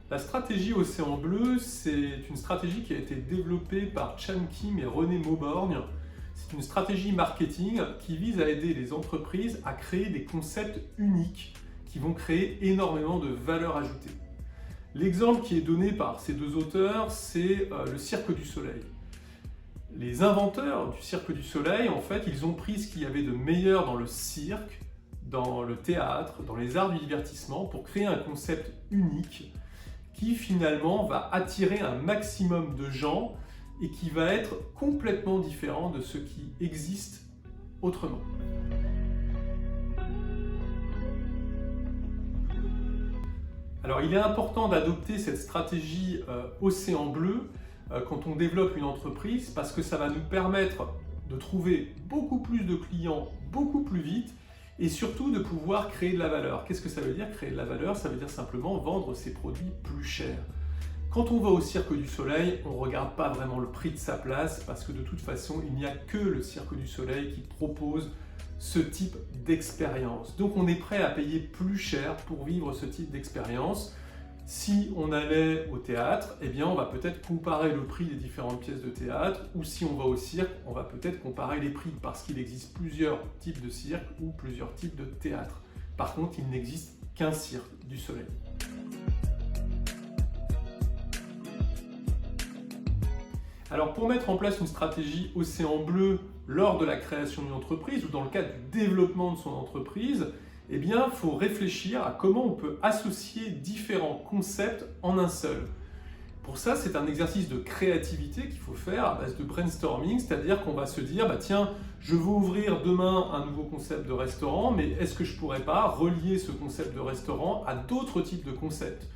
La stratégie Océan Bleu, c'est une stratégie qui a été développée par Chan Kim et René Mauborgne. C'est une stratégie marketing qui vise à aider les entreprises à créer des concepts uniques qui vont créer énormément de valeur ajoutée. L'exemple qui est donné par ces deux auteurs, c'est le Cirque du Soleil. Les inventeurs du Cirque du Soleil, en fait, ils ont pris ce qu'il y avait de meilleur dans le cirque, dans le théâtre, dans les arts du divertissement, pour créer un concept unique qui finalement va attirer un maximum de gens et qui va être complètement différent de ce qui existe autrement. Alors il est important d'adopter cette stratégie Océan Bleu quand on développe une entreprise parce que ça va nous permettre de trouver beaucoup plus de clients beaucoup plus vite et surtout de pouvoir créer de la valeur. Qu'est-ce que ça veut dire créer de la valeur? Ça veut dire simplement vendre ses produits plus chers. Quand on va au Cirque du Soleil, on ne regarde pas vraiment le prix de sa place parce que de toute façon, il n'y a que le Cirque du Soleil qui propose ce type d'expérience. Donc on est prêt à payer plus cher pour vivre ce type d'expérience. Si on allait au théâtre, eh bien on va peut-être comparer le prix des différentes pièces de théâtre, ou si on va au cirque, on va peut-être comparer les prix parce qu'il existe plusieurs types de cirque ou plusieurs types de théâtre. Par contre, il n'existe qu'un Cirque du Soleil. Alors pour mettre en place une stratégie Océan Bleu lors de la création d'une entreprise ou dans le cadre du développement de son entreprise, eh bien, il faut réfléchir à comment on peut associer différents concepts en un seul. Pour ça, c'est un exercice de créativité qu'il faut faire à base de brainstorming, c'est-à-dire qu'on va se dire, tiens, je veux ouvrir demain un nouveau concept de restaurant, mais est-ce que je ne pourrais pas relier ce concept de restaurant à d'autres types de concepts?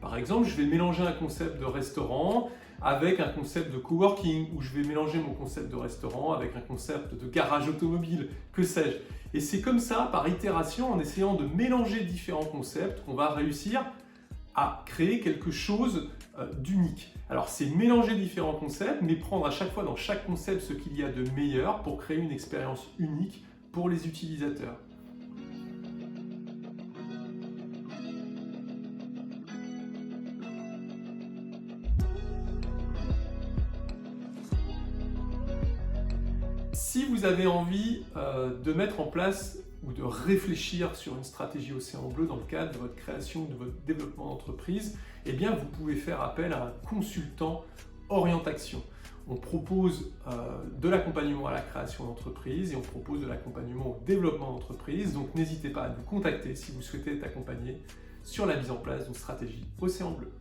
Par exemple, je vais mélanger un concept de restaurant avec un concept de coworking, ou je vais mélanger mon concept de restaurant avec un concept de garage automobile, que sais-je. Et c'est comme ça, par itération, en essayant de mélanger différents concepts, qu'on va réussir à créer quelque chose d'unique. Alors c'est mélanger différents concepts, mais prendre à chaque fois dans chaque concept ce qu'il y a de meilleur pour créer une expérience unique pour les utilisateurs. Si vous avez envie de mettre en place ou de réfléchir sur une stratégie Océan Bleu dans le cadre de votre création ou de votre développement d'entreprise, eh bien vous pouvez faire appel à un consultant orientation. On propose de l'accompagnement à la création d'entreprise et on propose de l'accompagnement au développement d'entreprise. Donc n'hésitez pas à nous contacter si vous souhaitez être accompagné sur la mise en place d'une stratégie Océan Bleu.